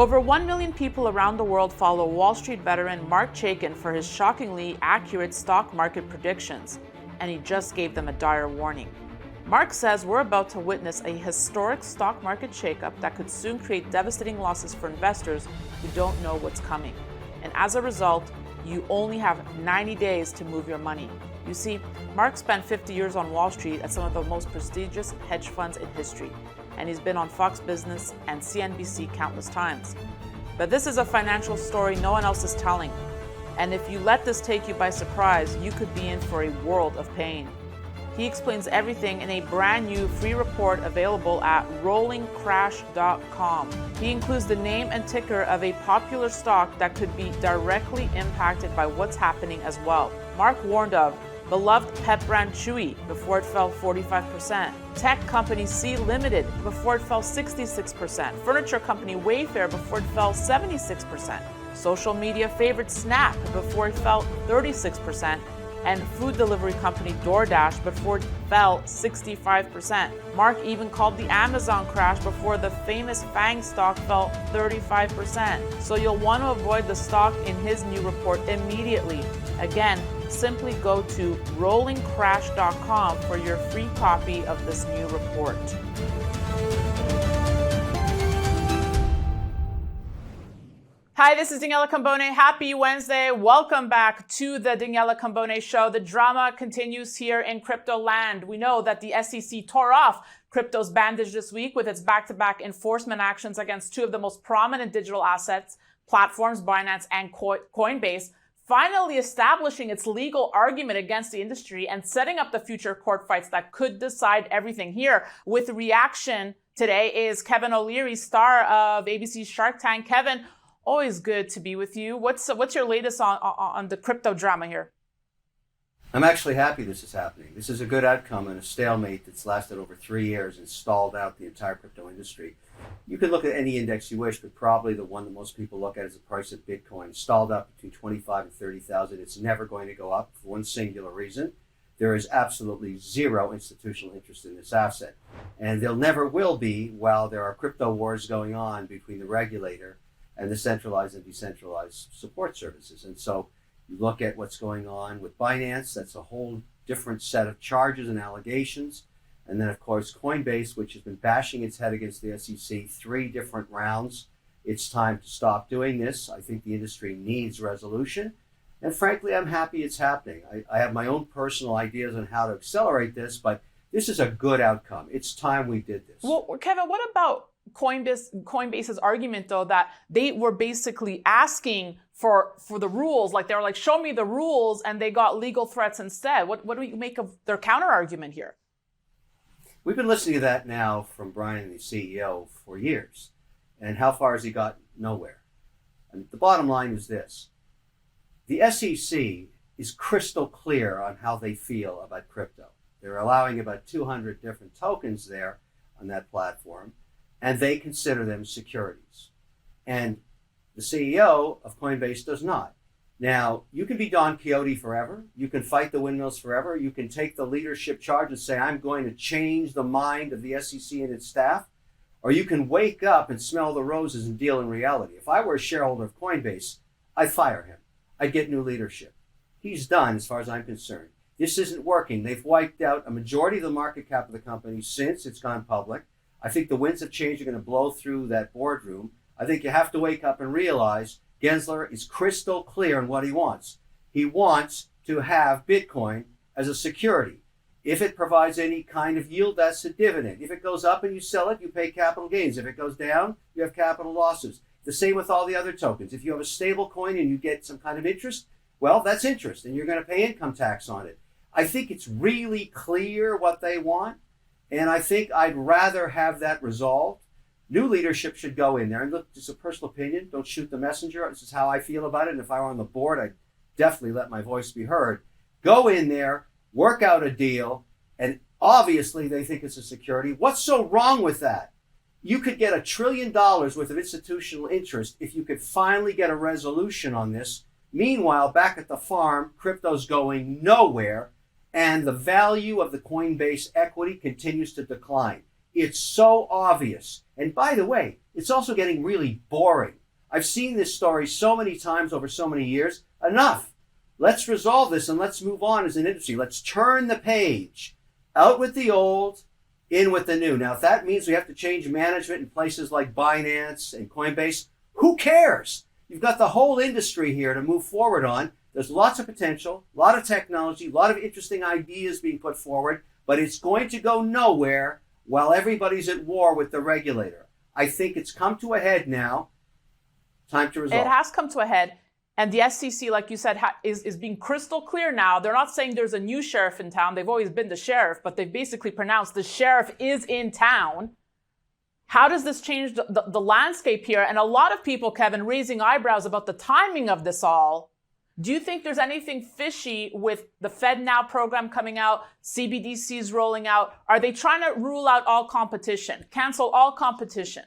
Over 1 million people around the world follow Wall Street veteran Mark Chaikin for his shockingly accurate stock market predictions, and he just gave them a dire warning. Mark says we're about to witness a historic stock market shakeup that could soon create devastating losses for investors who don't know what's coming. And as a result, you only have 90 days to move your money. You see, Mark spent 50 years on Wall Street at some of the most prestigious hedge funds in history, and he's been on Fox Business and CNBC countless times. But this is a financial story no one else is telling. And if you let this take you by surprise, you could be in for a world of pain. He explains everything in a brand new free report available at rollingcrash.com. He includes the name and ticker of a popular stock that could be directly impacted by what's happening as well. Mark warned of beloved pet brand Chewy before it fell 45%, tech company C Limited before it fell 66%, furniture company Wayfair before it fell 76%, social media favorite Snap before it fell 36%, and food delivery company DoorDash before it fell 65%. Mark even called the Amazon crash before the famous FANG stock fell 35%. So you'll want to avoid the stock in his new report immediately. Again, simply go to rollingcrash.com for your free copy of this new report. Hi, this is Daniela Cambone. Happy Wednesday. Welcome back to the Daniela Cambone Show. The drama continues here in crypto land. We know that the SEC tore off crypto's bandage this week with its back-to-back enforcement actions against two of the most prominent digital assets platforms, Binance and Coinbase, finally establishing its legal argument against the industry and setting up the future court fights that could decide everything here. With reaction today is Kevin O'Leary, star of ABC's Shark Tank. Kevin, always good to be with you. What's your latest on the crypto drama here? I'm actually happy this is happening. This is a good outcome in a stalemate that's lasted over 3 years and stalled out the entire crypto industry. You can look at any index you wish, but probably the one that most people look at is the price of Bitcoin. Stalled up between 25 and 30,000. It's never going to go up for one singular reason. There is absolutely zero institutional interest in this asset. And there never will be while there are crypto wars going on between the regulator and the centralized and decentralized support services. And so you look at what's going on with Binance, that's a whole different set of charges and allegations. And then, of course, Coinbase, which has been bashing its head against the SEC 3 different rounds. It's time to stop doing this. I think the industry needs resolution. And frankly, I'm happy it's happening. I have my own personal ideas on how to accelerate this, but this is a good outcome. It's time we did this. Well, Kevin, what about Coinbase's argument, though, that they were basically asking for the rules, like they were like, show me the rules, and they got legal threats instead? What do we make of their counter argument here? We've been listening to that now from Brian, the CEO, for years. And how far has he got? Nowhere. And the bottom line is this. The SEC is crystal clear on how they feel about crypto. They're allowing about 200 different tokens there on that platform, and they consider them securities. And the CEO of Coinbase does not. Now, you can be Don Quixote forever. You can fight the windmills forever. You can take the leadership charge and say, I'm going to change the mind of the SEC and its staff. Or you can wake up and smell the roses and deal in reality. If I were a shareholder of Coinbase, I'd fire him. I'd get new leadership. He's done as far as I'm concerned. This isn't working. They've wiped out a majority of the market cap of the company since it's gone public. I think the winds of change are going to blow through that boardroom. I think you have to wake up and realize Gensler is crystal clear on what he wants. He wants to have Bitcoin as a security. If it provides any kind of yield, that's a dividend. If it goes up and you sell it, you pay capital gains. If it goes down, you have capital losses. The same with all the other tokens. If you have a stable coin and you get some kind of interest, well, that's interest, and you're going to pay income tax on it. I think it's really clear what they want, and I think I'd rather have that resolved. New leadership should go in there. And look, it's a personal opinion. Don't shoot the messenger. This is how I feel about it. And if I were on the board, I'd definitely let my voice be heard. Go in there, work out a deal, and obviously they think it's a security. What's so wrong with that? You could get $1 trillion worth of institutional interest if you could finally get a resolution on this. Meanwhile, back at the farm, crypto's going nowhere, and the value of the Coinbase equity continues to decline. It's so obvious. And by the way, it's also getting really boring. I've seen this story so many times over so many years. Enough. Let's resolve this and let's move on as an industry. Let's turn the page. Out with the old, in with the new. Now, if that means we have to change management in places like Binance and Coinbase, who cares? You've got the whole industry here to move forward on. There's lots of potential, a lot of technology, a lot of interesting ideas being put forward, but it's going to go nowhere while everybody's at war with the regulator. I think it's come to a head now. Time to resolve. It has come to a head. And the SEC, like you said, is being crystal clear now. They're not saying there's a new sheriff in town. They've always been the sheriff, but they've basically pronounced the sheriff is in town. How does this change the landscape here? And a lot of people, Kevin, raising eyebrows about the timing of this all. Do you think there's anything fishy with the FedNow program coming out, CBDCs rolling out? Are they trying to rule out all competition, cancel all competition?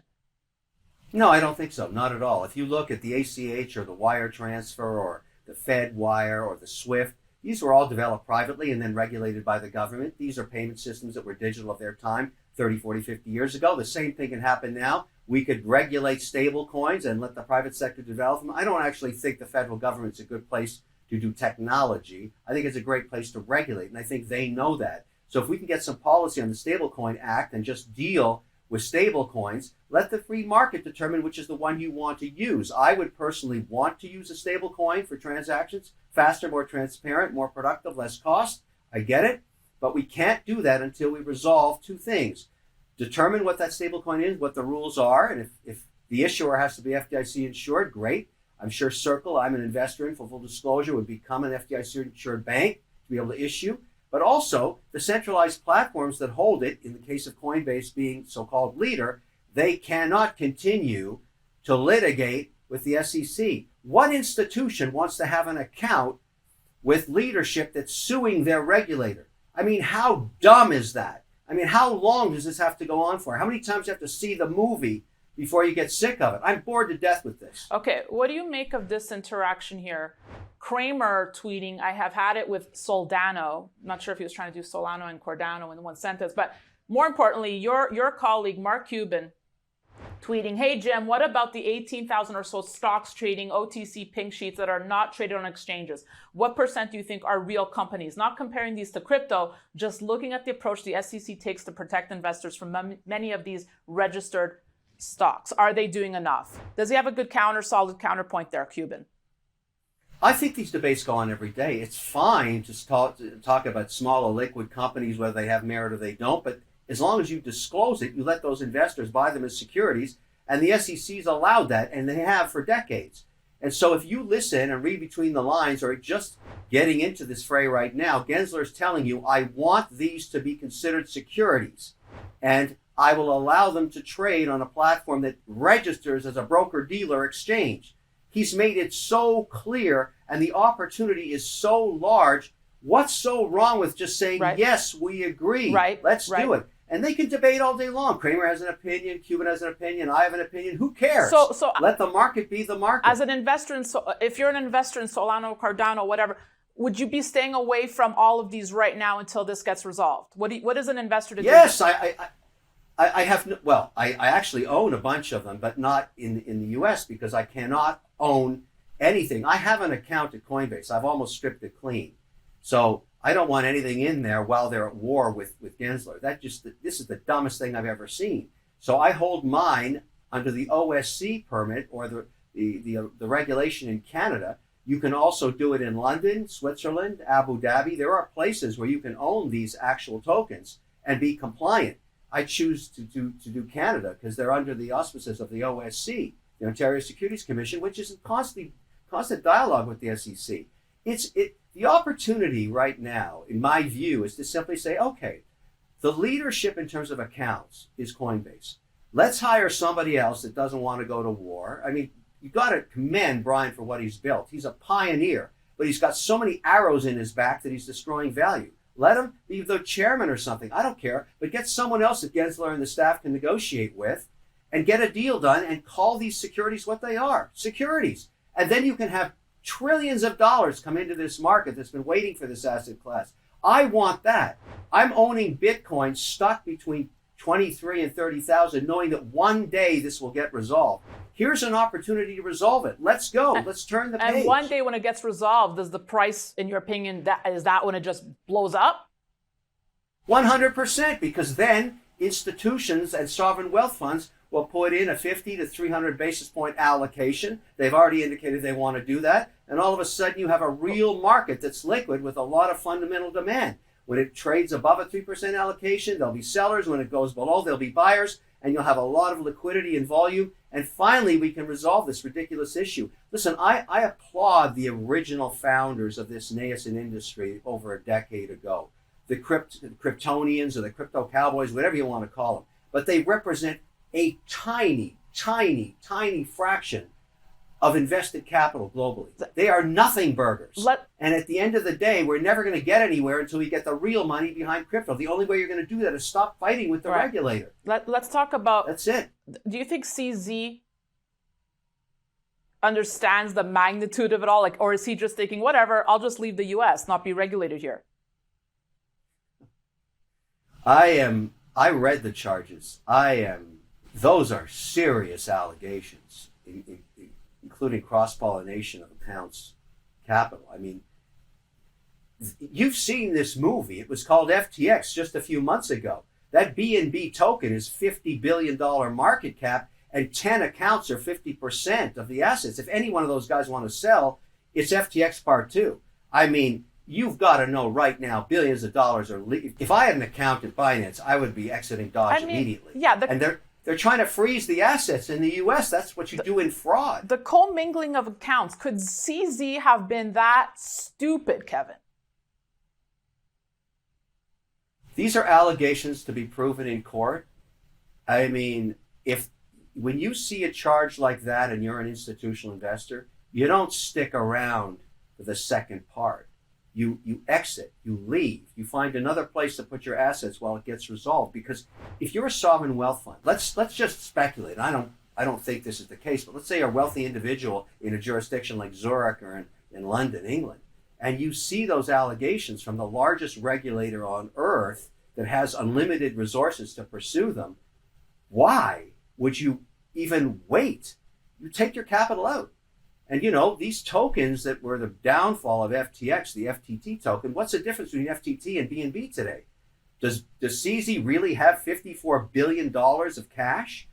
No, I don't think so. Not at all. If you look at the ACH or the wire transfer or the Fed wire or the SWIFT, these were all developed privately and then regulated by the government. These are payment systems that were digital of their time 30, 40, 50 years ago. The same thing can happen now. We could regulate stable coins and let the private sector develop them. I don't actually think the federal government's a good place to do technology. I think it's a great place to regulate, and I think they know that. So if we can get some policy on the Stablecoin Act and just deal with stable coins, let the free market determine which is the one you want to use. I would personally want to use a stable coin for transactions, faster, more transparent, more productive, less cost. I get it, but we can't do that until we resolve two things. Determine what that stablecoin is, what the rules are, and if the issuer has to be FDIC insured, great. I'm sure Circle, I'm an investor in, for full disclosure, would become an FDIC insured bank to be able to issue. But also, the centralized platforms that hold it, in the case of Coinbase being so-called leader, they cannot continue to litigate with the SEC. What institution wants to have an account with leadership that's suing their regulator? I mean, how dumb is that? I mean, how long does this have to go on for? How many times do you have to see the movie before you get sick of it? I'm bored to death with this. Okay, what do you make of this interaction here? Kramer tweeting, I have had it with Soldano. I'm not sure if he was trying to do Solano and Cordano in one sentence, but more importantly, your colleague, Mark Cuban, tweeting, hey, Jim, what about the 18,000 or so stocks trading OTC pink sheets that are not traded on exchanges? What percent do you think are real companies? Not comparing these to crypto, just looking at the approach the SEC takes to protect investors from many of these registered stocks. Are they doing enough? Does he have a good solid counterpoint there, Cuban? I think these debates go on every day. It's fine to talk about smaller liquid companies, whether they have merit or they don't, but as long as you disclose it, you let those investors buy them as securities, and the SEC's allowed that, and they have for decades. And so if you listen and read between the lines, or just getting into this fray right now, Gensler's telling you, I want these to be considered securities, and I will allow them to trade on a platform that registers as a broker-dealer exchange. He's made it so clear, and the opportunity is so large. What's so wrong with just saying, right, yes, we agree, let's do it? And they can debate all day long. Kramer has an opinion, Cuban has an opinion, I have an opinion. Who cares? So let the market be the market. As an investor, if you're an investor in Solano, Cardano, whatever, would you be staying away from all of these right now until this gets resolved? What is an investor to do? Yes, I have. Well, I actually own a bunch of them, but not in the U.S. because I cannot own anything. I have an account at Coinbase. I've almost stripped it clean. So I don't want anything in there while they're at war with Gensler. This is the dumbest thing I've ever seen. So I hold mine under the OSC permit, or the regulation in Canada. You can also do it in London, Switzerland, Abu Dhabi. There are places where you can own these actual tokens and be compliant. I choose to do Canada because they're under the auspices of the OSC, the Ontario Securities Commission, which is in constant dialogue with the SEC. The opportunity right now, in my view, is to simply say, okay, the leadership in terms of accounts is Coinbase. Let's hire somebody else that doesn't want to go to war. I mean, you've got to commend Brian for what he's built. He's a pioneer, but he's got so many arrows in his back that he's destroying value. Let him be the chairman or something. I don't care, but get someone else that Gensler and the staff can negotiate with and get a deal done and call these securities what they are, securities. And then you can have trillions of dollars come into this market that's been waiting for this asset class. I want that. I'm owning Bitcoin stuck between 23 and 30,000, knowing that one day this will get resolved. Here's an opportunity to resolve it. Let's go. Let's turn the page. And one day when it gets resolved, does the price, in your opinion, is that when it just blows up? 100%, because then institutions and sovereign wealth funds will put in a 50 to 300 basis point allocation. They've already indicated they want to do that. And all of a sudden you have a real market that's liquid with a lot of fundamental demand. When it trades above a 3% allocation, there'll be sellers. When it goes below, there'll be buyers. And you'll have a lot of liquidity and volume. And finally, we can resolve this ridiculous issue. Listen, I applaud the original founders of this nascent industry over a decade ago. The Kryptonians or the crypto cowboys, whatever you want to call them. But they represent a tiny, tiny, tiny fraction of invested capital globally. They are nothing burgers. And at the end of the day, we're never going to get anywhere until we get the real money behind crypto. The only way you're going to do that is stop fighting with the regulator. Let's talk about... That's it. Do you think CZ understands the magnitude of it all? Like, or is he just thinking, whatever, I'll just leave the US, not be regulated here? I read the charges. Those are serious allegations, including cross-pollination of accounts capital. I mean, you've seen this movie. It was called FTX just a few months ago. That BNB token is $50 billion market cap, and 10 accounts are 50% of the assets. If any one of those guys want to sell, it's FTX Part 2. I mean, you've got to know right now, billions of dollars are... If I had an account at Binance, I would be exiting Dodge immediately. Yeah, and they're trying to freeze the assets in the U.S. That's what you do in fraud. The commingling of accounts. Could CZ have been that stupid, Kevin? These are allegations to be proven in court. I mean, when you see a charge like that and you're an institutional investor, you don't stick around for the second part. You exit, you leave, you find another place to put your assets while it gets resolved. Because if you're a sovereign wealth fund, let's just speculate. I don't think this is the case, but let's say you're a wealthy individual in a jurisdiction like Zurich or in London, England, and you see those allegations from the largest regulator on earth that has unlimited resources to pursue them. Why would you even wait? You take your capital out. And, you know, these tokens that were the downfall of FTX, the FTT token, what's the difference between FTT and BNB today? Does CZ really have $54 billion of cash?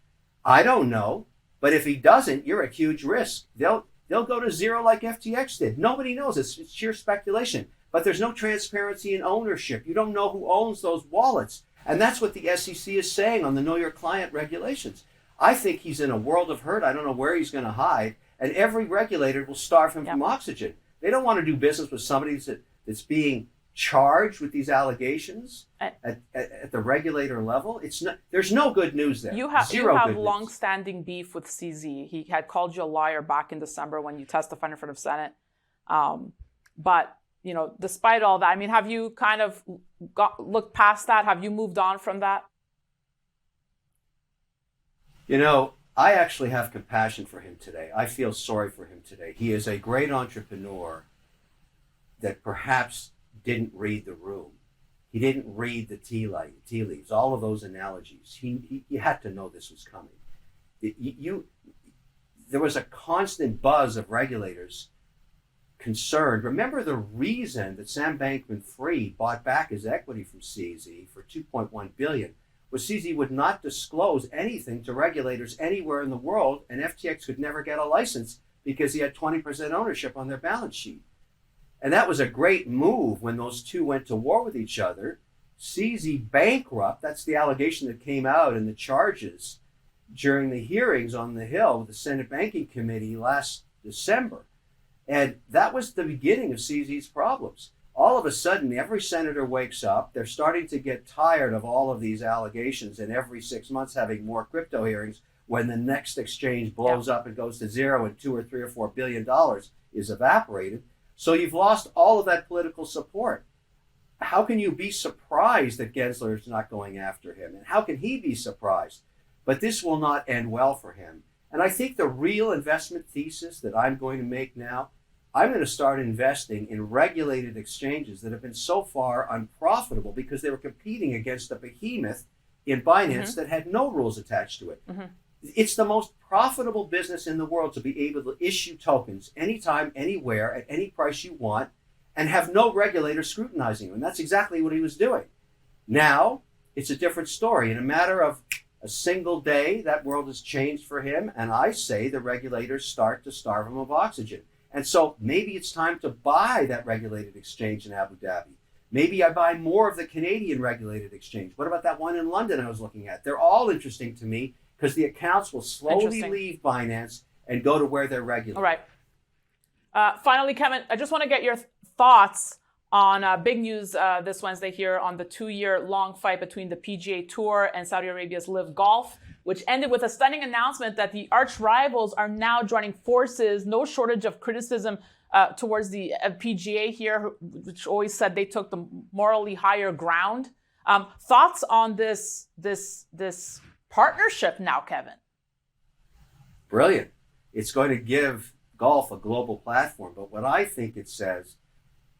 I don't know. But if he doesn't, you're at huge risk. They'll go to zero like FTX did. Nobody knows. It's sheer speculation. But there's no transparency in ownership. You don't know who owns those wallets. And that's what the SEC is saying on the Know Your Client regulations. I think he's in a world of hurt. I don't know where he's going to hide. And every regulator will starve him from oxygen. They don't want to do business with somebody that's being charged with these allegations at the regulator level. There's no good news there. You have long-standing beef with CZ. He had called you a liar back in December when you testified in front of Senate. But, you know, despite all that, I mean, have you kind of looked past that? Have you moved on from that? You know, I actually have compassion for him today. I feel sorry for him today. He is a great entrepreneur that perhaps didn't read the room. He didn't read the tea leaves, all of those analogies. He had to know this was coming. There was a constant buzz of regulators concerned. Remember the reason that Sam Bankman-Fried bought back his equity from CZ for $2.1 billion was CZ would not disclose anything to regulators anywhere in the world, and FTX could never get a license because he had 20% ownership on their balance sheet. And that was a great move when those two went to war with each other. CZ bankrupt, that's the allegation that came out in the charges during the hearings on the Hill with the Senate Banking Committee last December. And that was the beginning of CZ's problems. All of a sudden, every senator wakes up. They're starting to get tired of all of these allegations and every 6 months having more crypto hearings when the next exchange blows up and goes to zero and $2 or $3 or $4 billion is evaporated. So you've lost all of that political support. How can you be surprised that Gensler is not going after him? And how can he be surprised? But this will not end well for him. And I think the real investment thesis that I'm going to make now, I'm going to start investing in regulated exchanges that have been so far unprofitable because they were competing against a behemoth in Binance that had no rules attached to it. It's the most profitable business in the world to be able to issue tokens anytime, anywhere, at any price you want, and have no regulator scrutinizing you. And that's exactly what he was doing. Now, it's a different story. In a matter of a single day, that world has changed for him, and I say the regulators start to starve him of oxygen. And so maybe it's time to buy that regulated exchange in Abu Dhabi. Maybe I buy more of the Canadian regulated exchange. What about that one in London I was looking at? They're all interesting to me because the accounts will slowly leave Binance and go to where they're regulated. All right. Finally, Kevin, I just want to get your thoughts on big news this Wednesday here on the 2-year long fight between the PGA Tour and Saudi Arabia's Live Golf, which ended with a stunning announcement that the arch rivals are now joining forces. No shortage of criticism towards the PGA here, which always said they took the morally higher ground. Thoughts on this partnership now, Kevin? Brilliant. It's going to give golf a global platform. But what I think it says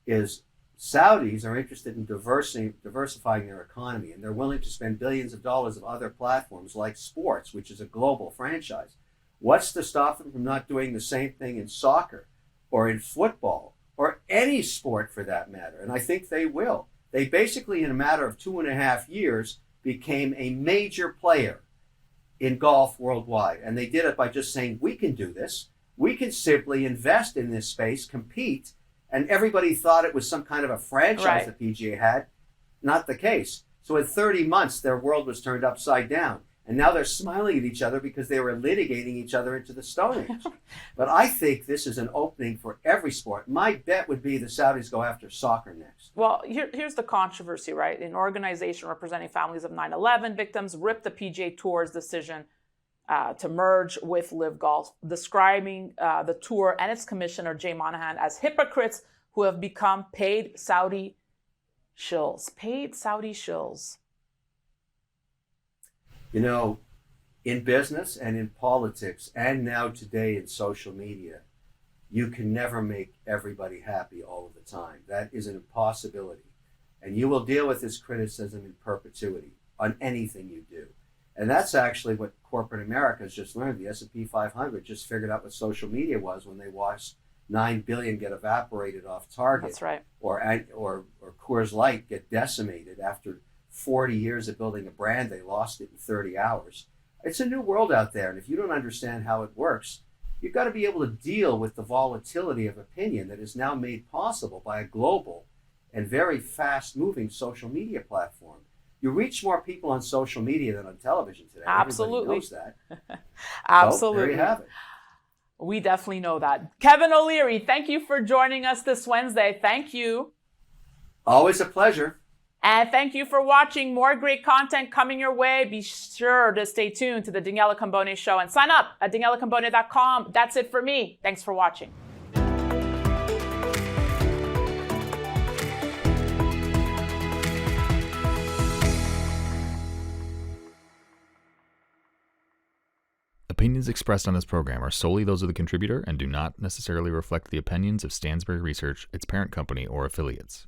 is Saudis are interested in diversifying their economy, and they're willing to spend billions of dollars of other platforms like sports, which is a global franchise. What's to stop them from not doing the same thing in soccer or in football or any sport for that matter? And I think they will. They basically, in a matter of 2.5 years, became a major player in golf worldwide. And they did it by just saying, we can do this. We can simply invest in this space, compete. And everybody thought it was some kind of a franchise the PGA had. Not the case. So in 30 months, their world was turned upside down. And now they're smiling at each other because they were litigating each other into the Stone Age. But I think this is an opening for every sport. My bet would be the Saudis go after soccer next. Well, here's the controversy, right? An organization representing families of 9/11 victims ripped the PGA Tour's decision to merge with Live Golf, describing the tour and its commissioner, Jay Monahan, as hypocrites who have become paid Saudi shills. Paid Saudi shills. You know, in business and in politics, and now today in social media, you can never make everybody happy all of the time. That is an impossibility. And you will deal with this criticism in perpetuity on anything you do. And that's actually what corporate America has just learned. The S&P 500 just figured out what social media was when they watched 9 billion get evaporated off Target. That's right. Or Coors Light get decimated after 40 years of building a brand. They lost it in 30 hours. It's a new world out there. And if you don't understand how it works, you've got to be able to deal with the volatility of opinion that is now made possible by a global and very fast-moving social media platform. You reach more people on social media than on television today. Absolutely. Everybody knows that. Absolutely. So there you have it. We definitely know that. Kevin O'Leary, thank you for joining us this Wednesday. Thank you. Always a pleasure. And thank you for watching. More great content coming your way. Be sure to stay tuned to the Daniela Cambone Show and sign up at danielacambone.com. That's it for me. Thanks for watching. Opinions expressed on this program are solely those of the contributor and do not necessarily reflect the opinions of Stansberry Research, its parent company, or affiliates.